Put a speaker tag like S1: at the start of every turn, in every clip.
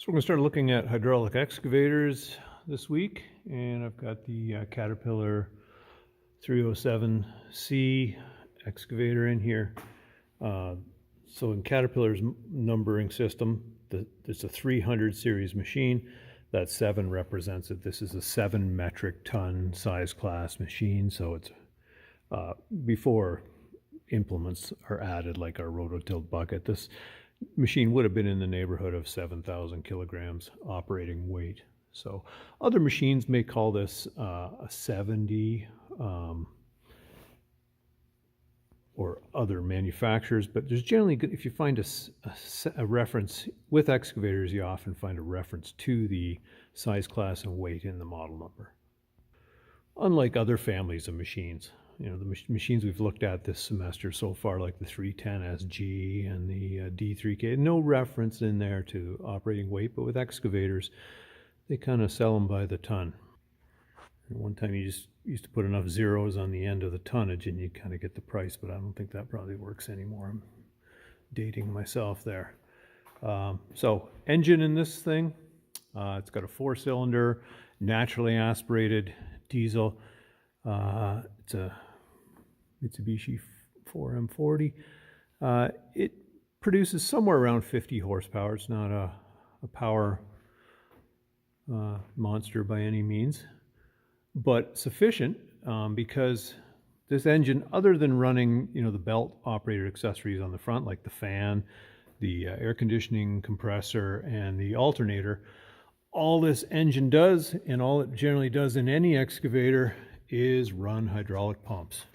S1: So we're going to start looking at hydraulic excavators this week, and I've got the Caterpillar 307C excavator in here. So in Caterpillar's numbering system, it's a 300 series machine. That 7 represents it. This is a 7 metric ton size class machine, so it's before implements are added like our rototilt bucket. This machine would have been in the neighborhood of 7,000 kilograms operating weight. So other machines may call this a 70 or other manufacturers, but there's generally, if you find a reference with excavators, you often find a reference to the size, class, and weight in the model number. Unlike other families of machines, the machines we've looked at this semester so far, like the 310SG and the D3K, no reference in there to operating weight, but with excavators, they kind of sell them by the ton. And one time you just used to put enough zeros on the end of the tonnage and you kind of get the price, but I don't think that probably works anymore. I'm dating myself there. So engine in this thing, it's got a 4-cylinder, naturally aspirated diesel. It's a Mitsubishi 4M40. It produces somewhere around 50 horsepower. It's not a power monster by any means, but sufficient because this engine, other than running, the belt operated accessories on the front, like the fan, the air conditioning compressor, and the alternator, all this engine does, and all it generally does in any excavator, is run hydraulic pumps.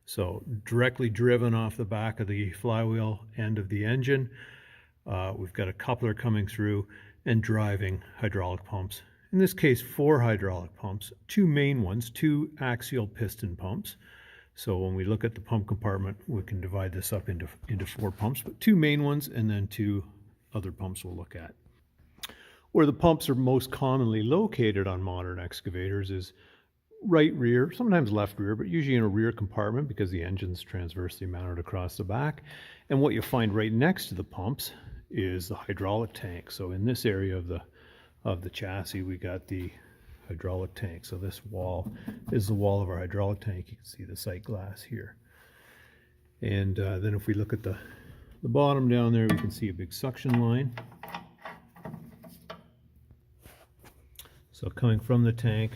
S1: So directly driven off the back of the flywheel end of the engine, we've got a coupler coming through and driving hydraulic pumps. In this case, 4 hydraulic pumps, 2 main ones, 2 axial piston pumps. So when we look at the pump compartment, we can divide this up into 4 pumps, but 2 main ones and then 2 other pumps we'll look at. Where the pumps are most commonly located on modern excavators is right rear, sometimes left rear, but usually in a rear compartment because the engine's transversely mounted across the back. And what you find right next to the pumps is the hydraulic tank. So in this area of the chassis, we got the hydraulic tank. So this wall is the wall of our hydraulic tank. You can see the sight glass here. And then if we look at the bottom down there, we can see a big suction line. So coming from the tank,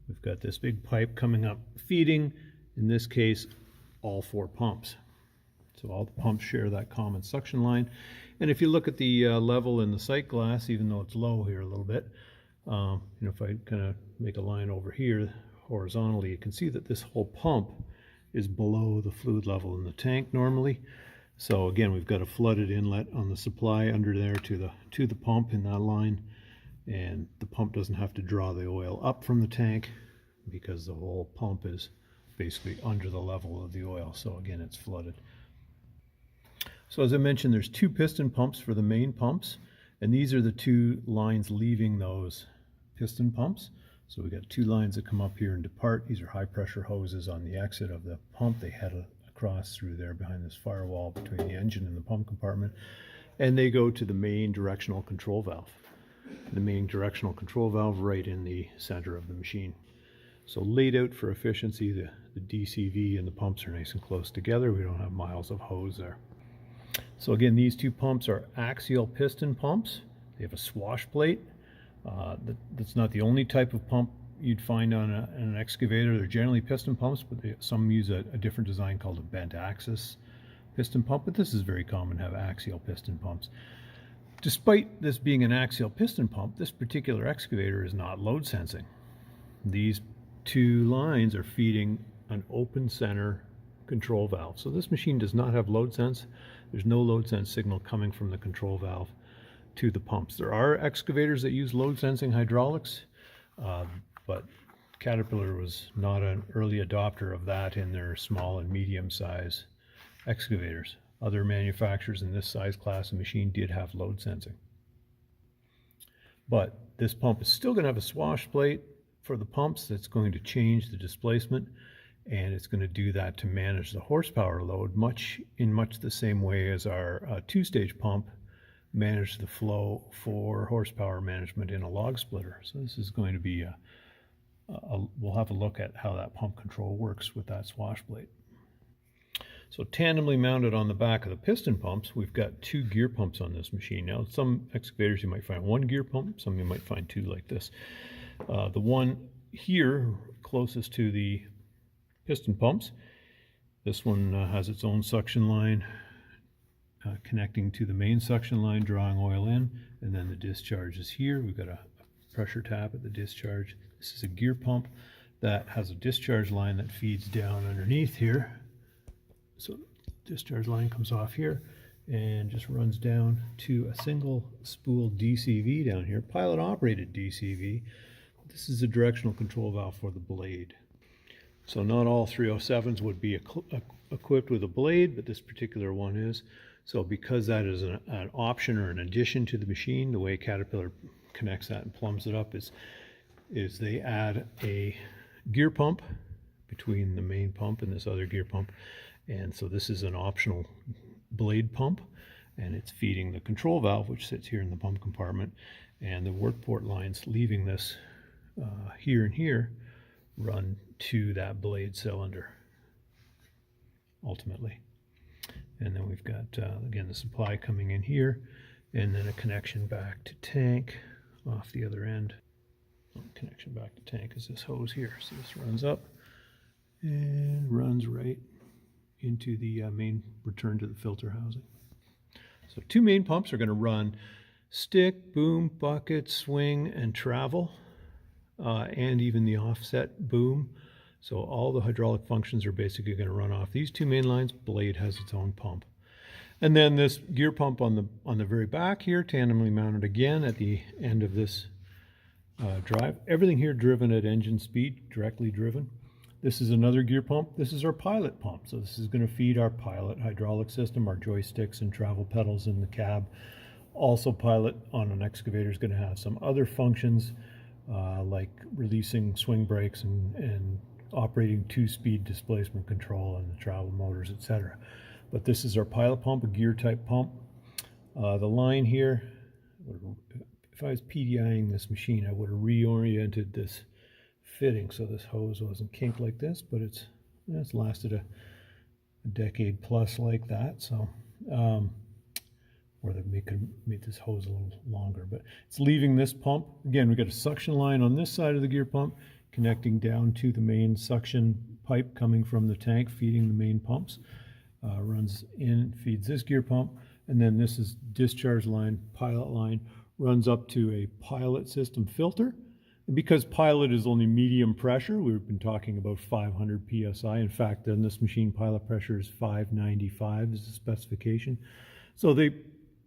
S1: we've got this big pipe coming up, feeding, in this case, all 4 pumps. So all the pumps share that common suction line. And if you look at the level in the sight glass, even though it's low here a little bit, if I kind of make a line over here horizontally, you can see that this whole pump is below the fluid level in the tank normally. So again, we've got a flooded inlet on the supply under there to the pump in that line. And the pump doesn't have to draw the oil up from the tank because the whole pump is basically under the level of the oil. So again, it's flooded. So as I mentioned, there's 2 piston pumps for the main pumps, and these are the 2 lines leaving those piston pumps. So we got 2 lines that come up here and depart. These are high pressure hoses on the exit of the pump. They head across through there behind this firewall between the engine and the pump compartment, and they go to the main directional control valve. The main directional control valve right in the center of the machine. So laid out for efficiency, the DCV and the pumps are nice and close together. We don't have miles of hose there. So again, these 2 pumps are axial piston pumps. They have a swash plate. That's not the only type of pump you'd find on an excavator. They're generally piston pumps, but some use a different design called a bent axis piston pump, but this is very common to have axial piston pumps. Despite this being an axial piston pump, this particular excavator is not load sensing. These 2 lines are feeding an open center control valve. So this machine does not have load sense. There's no load sense signal coming from the control valve to the pumps. There are excavators that use load sensing hydraulics, but Caterpillar was not an early adopter of that in their small and medium size excavators. Other manufacturers in this size class of machine did have load sensing. But this pump is still going to have a swash plate for the pumps that's going to change the displacement, and it's going to do that to manage the horsepower load in much the same way as our 2-stage pump manage the flow for horsepower management in a log splitter. So this is going to be we'll have a look at how that pump control works with that swash plate. So tandemly mounted on the back of the piston pumps, we've got 2 gear pumps on this machine. Now, some excavators you might find 1 gear pump, some you might find 2 like this. The one here closest to the piston pumps, this one has its own suction line connecting to the main suction line, drawing oil in, and then the discharge is here. We've got a pressure tap at the discharge. This is a gear pump that has a discharge line that feeds down underneath here. So discharge line comes off here and just runs down to a single spool DCV down here, pilot operated DCV. This is a directional control valve for the blade. So not all 307s would be equipped with a blade, but this particular one is. So because that is an option or an addition to the machine, the way Caterpillar connects that and plumbs it up is they add a gear pump between the main pump and this other gear pump. And so this is an optional blade pump, and it's feeding the control valve, which sits here in the pump compartment, and the work port lines leaving this here and here run to that blade cylinder ultimately. And then we've got again the supply coming in here, and then a connection back to tank off the other end. Connection back to tank is this hose here. So this runs up and runs right into the main return to the filter housing. So 2 main pumps are going to run stick, boom, bucket, swing, and travel, and even the offset boom. So all the hydraulic functions are basically going to run off these 2 main lines. Blade has its own pump. And then this gear pump on the very back here, tandemly mounted again at the end of this drive. Everything here driven at engine speed, directly driven. This is another gear pump. This is our pilot pump. So this is going to feed our pilot hydraulic system, our joysticks and travel pedals in the cab. Also, pilot on an excavator is going to have some other functions like releasing swing brakes and operating 2-speed displacement control and the travel motors, etc. But this is our pilot pump, a gear type pump. The line here, if I was PDIing this machine, I would have reoriented this fitting so this hose wasn't kinked like this, but it's lasted a decade plus like that. So or they could make this hose a little longer, but it's leaving this pump. Again, we've got a suction line on this side of the gear pump connecting down to the main suction pipe coming from the tank feeding the main pumps. Runs in, feeds this gear pump, and then this is discharge line, pilot line, runs up to a pilot system filter. And because pilot is only medium pressure, we've been talking about 500 psi. In fact, on this machine, pilot pressure is 595 is the specification. So they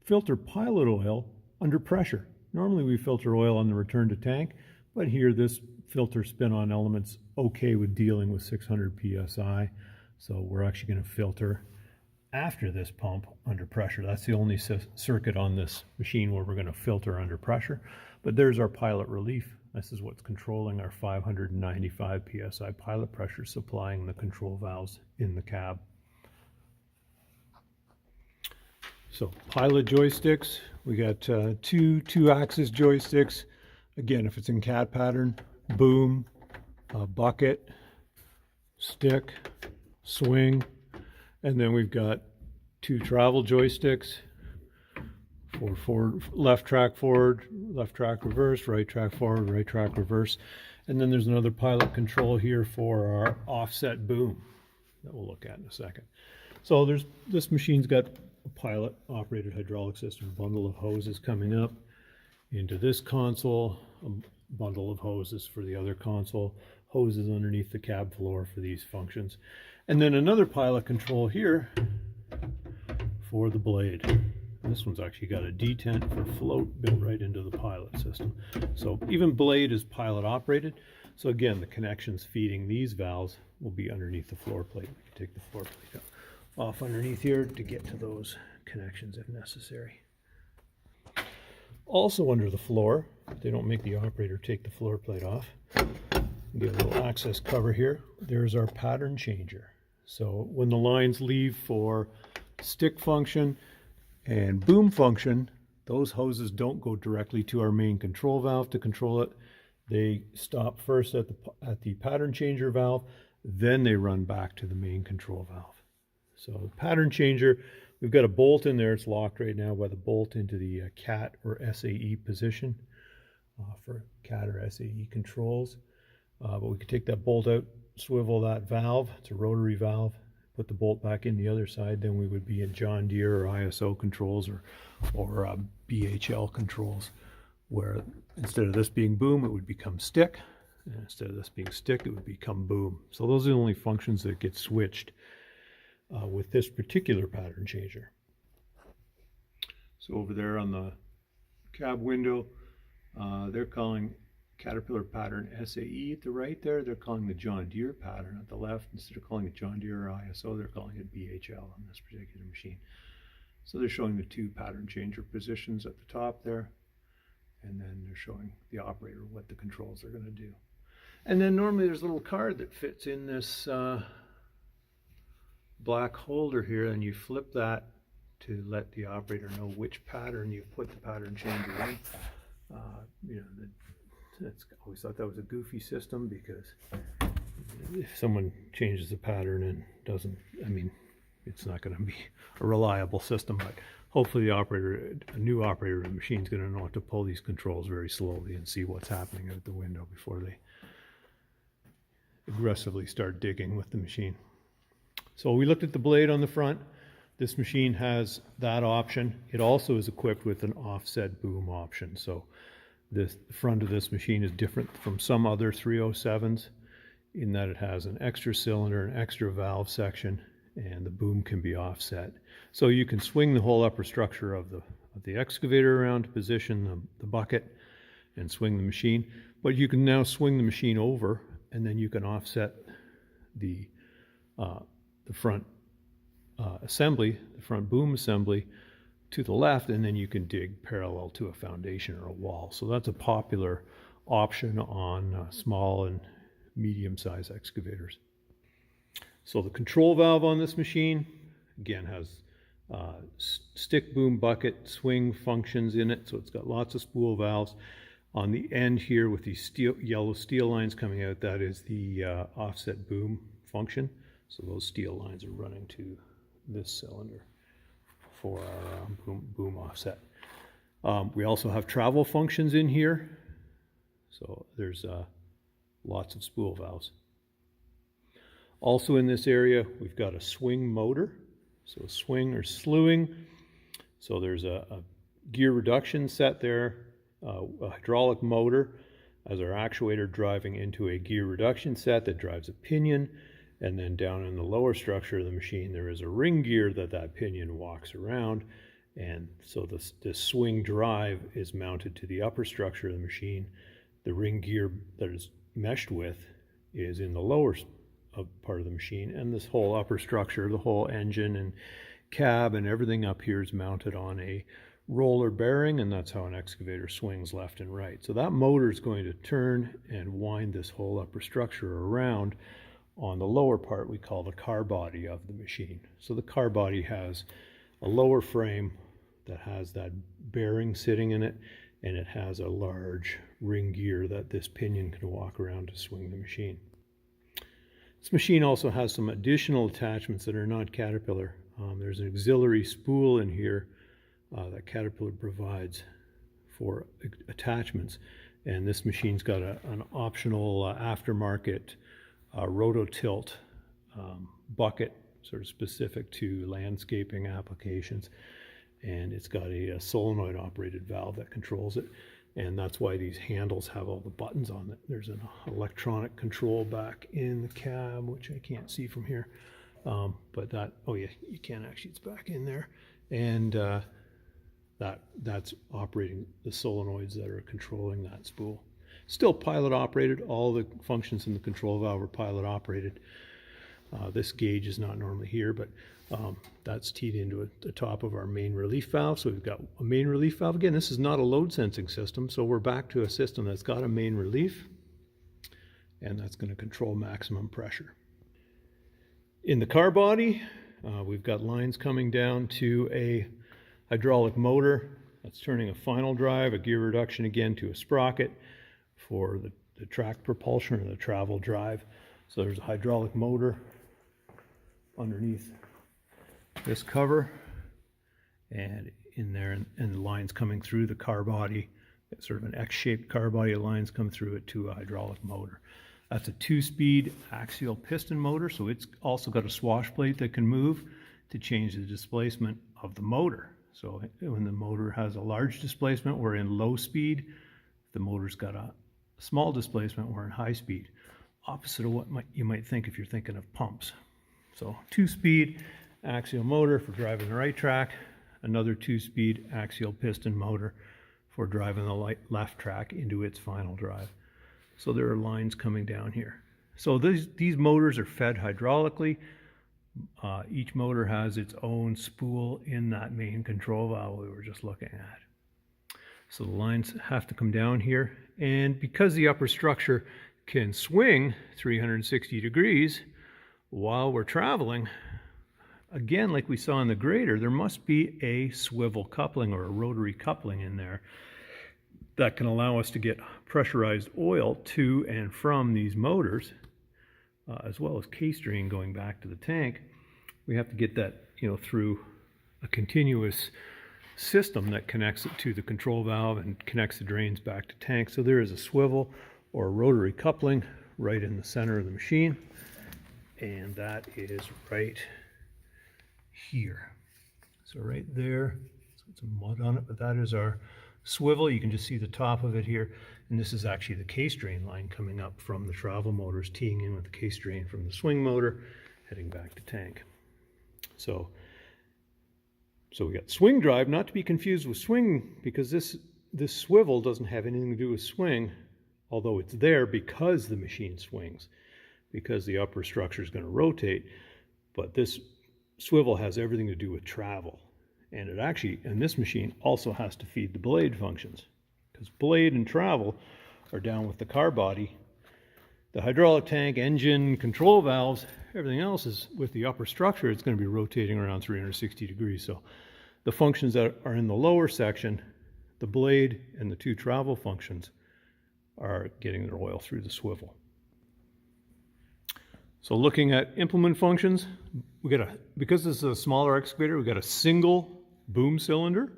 S1: filter pilot oil under pressure. Normally we filter oil on the return to tank, but here this filter spin-on element's okay with dealing with 600 psi. So we're actually going to filter after this pump under pressure. That's the only circuit on this machine where we're going to filter under pressure. But there's our pilot relief. This is what's controlling our 595 psi pilot pressure, supplying the control valves in the cab. So pilot joysticks, we got two-axis joysticks. Again, if it's in cat pattern, boom, bucket, stick, swing, and then we've got 2 travel joysticks for forward, left track forward, left track reverse, right track forward, right track reverse. And then there's another pilot control here for our offset boom that we'll look at in a second. So this machine's got a pilot operated hydraulic system, a bundle of hoses coming up into this console, a bundle of hoses for the other console, hoses underneath the cab floor for these functions. And then another pilot control here for the blade. This one's actually got a detent for float built right into the pilot system. So even blade is pilot operated. So again, the connections feeding these valves will be underneath the floor plate. We can take the floor plate off underneath here to get to those connections if necessary. Also under the floor, they don't make the operator take the floor plate off. Get a little access cover here. There's our pattern changer. So when the lines leave for stick function and boom function, those hoses don't go directly to our main control valve to control it. They stop first at the pattern changer valve, then they run back to the main control valve. So the pattern changer, we've got a bolt in there. It's locked right now by the bolt into the CAT or SAE position for CAT or SAE controls. But we can take that bolt out, swivel that valve. It's a rotary valve. Put the bolt back in the other side. Then we would be in John Deere or ISO controls or BHL controls, where instead of this being boom, it would become stick. And instead of this being stick, it would become boom. So those are the only functions that get switched with this particular pattern changer. So over there on the cab window, they're calling Caterpillar pattern SAE at the right there. They're calling the John Deere pattern at the left. Instead of calling it John Deere or ISO, they're calling it BHL on this particular machine. So they're showing the two pattern changer positions at the top there. And then they're showing the operator what the controls are going to do. And then normally there's a little card that fits in this black holder here, and you flip that to let the operator know which pattern you've put the pattern changer in. You know, that's always thought that was a goofy system, because if someone changes the pattern and doesn't, I mean, it's not going to be a reliable system. But hopefully the operator, a new operator of the machine, is going to know how to pull these controls very slowly and see what's happening out the window before they aggressively start digging with the machine. So we looked at the blade on the front. This machine has that option. It also is equipped with an offset boom option. So the front of this machine is different from some other 307s in that it has an extra cylinder, an extra valve section, and the boom can be offset. So you can swing the whole upper structure of the excavator around to position the bucket and swing the machine. But you can now swing the machine over, and then you can offset the front assembly, the front boom assembly, to the left, and then you can dig parallel to a foundation or a wall. So that's a popular option on small and medium-sized excavators. So the control valve on this machine, again, has stick, boom, bucket, swing functions in it. So it's got lots of spool valves. On the end here with these yellow steel lines coming out, that is the offset boom function. So those steel lines are running to this cylinder for our boom offset. We also have travel functions in here. So there's lots of spool valves. Also in this area, we've got a swing motor. So swing or slewing. So there's a gear reduction set there, a hydraulic motor as our actuator driving into a gear reduction set that drives a pinion. And then down in the lower structure of the machine, there is a ring gear that pinion walks around. And so this swing drive is mounted to the upper structure of the machine. The ring gear that is meshed with is in the lower part of the machine. And this whole upper structure, the whole engine and cab and everything up here is mounted on a roller bearing, and that's how an excavator swings left and right. So that motor is going to turn and wind this whole upper structure around. On the lower part, we call the car body of the machine. So the car body has a lower frame that has that bearing sitting in it, and it has a large ring gear that this pinion can walk around to swing the machine. This machine also has some additional attachments that are not Caterpillar. There's an auxiliary spool in here that Caterpillar provides for attachments, and this machine's got an optional aftermarket rototilt bucket, sort of specific to landscaping applications, and it's got a solenoid operated valve that controls it, and that's why these handles have all the buttons on it. There's an electronic control back in the cab, which I can't see from here, but that, oh yeah, you can actually, it's back in there, and that's operating the solenoids that are controlling that spool. Still pilot operated. All the functions in the control valve are pilot operated. This gauge is not normally here, but that's teed into the top of our main relief valve. So we've got a main relief valve. Again, this is not a load sensing system, so we're back to a system that's got a main relief, and that's going to control maximum pressure. In the car body, we've got lines coming down to a hydraulic motor That's turning a final drive, a gear reduction again to a sprocket for the track propulsion or the travel drive. So there's a hydraulic motor underneath this cover, and in there, and the lines coming through the car body, sort of an X-shaped car body, lines come through it to a hydraulic motor. That's a 2-speed axial piston motor, so it's also got a swash plate that can move to change the displacement of the motor. So when the motor has a large displacement, we're in low speed. If the motor's got a small displacement, we're in high speed. Opposite of what you might think if you're thinking of pumps. So 2-speed axial motor for driving the right track, another 2-speed axial piston motor for driving the left track into its final drive. So there are lines coming down here. So these motors are fed hydraulically. Each motor has its own spool in that main control valve we were just looking at. So the lines have to come down here, and because the upper structure can swing 360 degrees while we're traveling, again, like we saw in the grader, there must be a swivel coupling or a rotary coupling in there that can allow us to get pressurized oil to and from these motors, as well as case drain going back to the tank. We have to get that, through a continuous system that connects it to the control valve and connects the drains back to tank. So there is a swivel or a rotary coupling right in the center of the machine, and that is right here. So right there, it's got some mud on it, but that is our swivel. You can just see the top of it here, and this is actually the case drain line coming up from the travel motors, teeing in with the case drain from the swing motor, heading back to tank. So we got swing drive, not to be confused with swing, because this swivel doesn't have anything to do with swing, although it's there because the machine swings, because the upper structure is going to rotate. But this swivel has everything to do with travel. And it actually, and this machine also has to feed the blade functions, because blade and travel are down with the car body. The hydraulic tank, engine, control valves, everything else is with the upper structure. It's going to be rotating around 360 degrees. So the functions that are in the lower section, the blade and the 2 travel functions, are getting their oil through the swivel. So looking at implement functions, because this is a smaller excavator, we've got a single boom cylinder.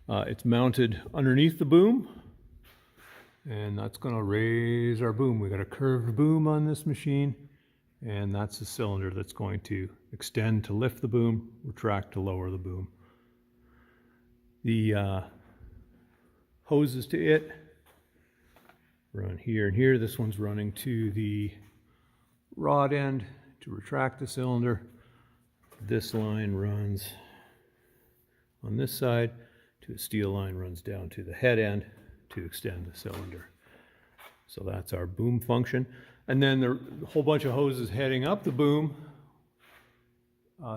S1: It's mounted underneath the boom, and that's going to raise our boom. We've got a curved boom on this machine, and that's the cylinder that's going to extend to lift the boom, retract to lower the boom. The hoses to it run here and here. This one's running to the rod end to retract the cylinder. This line runs on this side to a steel line, runs down to the head end to extend the cylinder. So that's our boom function. And then there are a whole bunch of hoses heading up the boom,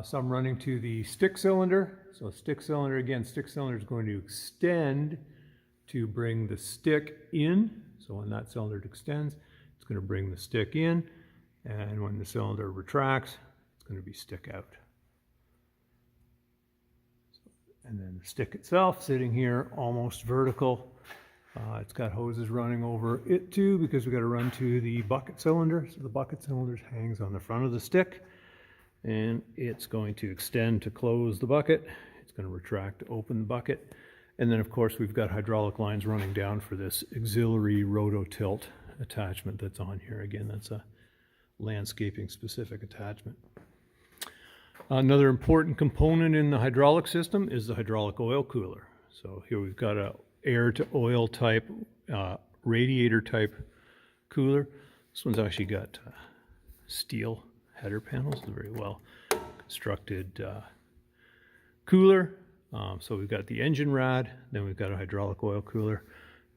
S1: some running to the stick cylinder. So stick cylinder, again, stick cylinder is going to extend to bring the stick in. So when that cylinder extends, it's going to bring the stick in. And when the cylinder retracts, it's going to be stick out. And then the stick itself sitting here almost vertical. It's got hoses running over it too, because we've got to run to the bucket cylinder. So the bucket cylinder hangs on the front of the stick, and it's going to extend to close the bucket. It's going to retract to open the bucket. And then of course we've got hydraulic lines running down for this auxiliary rototilt attachment that's on here. Again, that's a landscaping specific attachment. Another important component in the hydraulic system is the hydraulic oil cooler. So here we've got a air to oil type, radiator type cooler. This one's actually got steel header panels, a very well constructed cooler. So we've got the engine rad, then we've got a hydraulic oil cooler,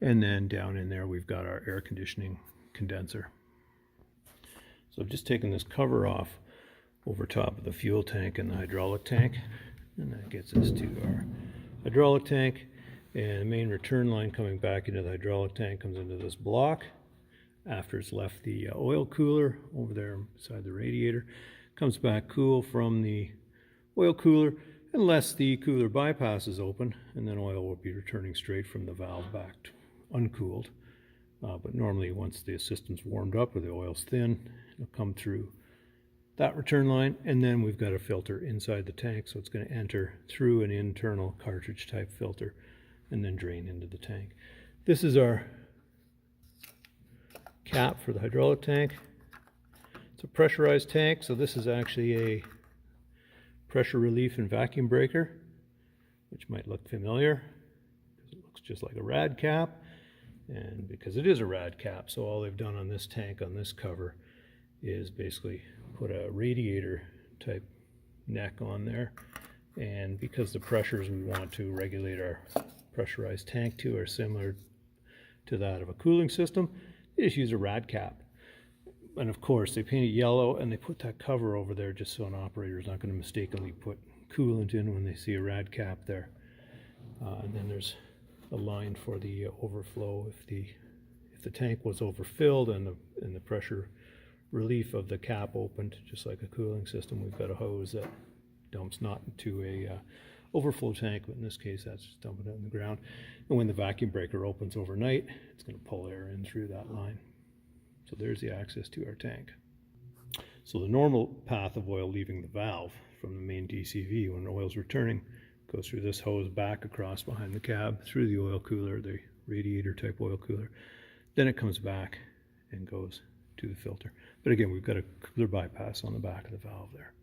S1: and then down in there we've got our air conditioning condenser. So I've just taken this cover off over top of the fuel tank and the hydraulic tank, and that gets us to our hydraulic tank. And the main return line coming back into the hydraulic tank comes into this block after it's left the oil cooler over there beside the radiator. Comes back cool from the oil cooler, unless the cooler bypass is open, and then oil will be returning straight from the valve back uncooled. But normally once the system's warmed up or the oil's thin, it'll come through that return line, and then we've got a filter inside the tank, so it's going to enter through an internal cartridge type filter and then drain into the tank. This is our cap for the hydraulic tank. It's a pressurized tank, so this is actually a pressure relief and vacuum breaker, which might look familiar because it looks just like a rad cap, and because it is a rad cap, so all they've done on this tank, on this cover, is basically put a radiator type neck on there. And because the pressures we want to regulate our pressurized tank to are similar to that of a cooling system, they just use a rad cap. And of course they paint it yellow and they put that cover over there just so an operator is not going to mistakenly put coolant in when they see a rad cap there. And then there's a line for the overflow if the tank was overfilled and the pressure relief of the cap opened, just like a cooling system. We've got a hose that dumps not into a overflow tank, but in this case that's just dumping it in the ground. And when the vacuum breaker opens overnight, it's going to pull air in through that line. So there's the access to our tank. So the normal path of oil leaving the valve from the main DCV when oil's returning goes through this hose back across behind the cab, through the oil cooler, the radiator type oil cooler. Then it comes back and goes to the filter. But again, we've got a cooler bypass on the back of the valve there.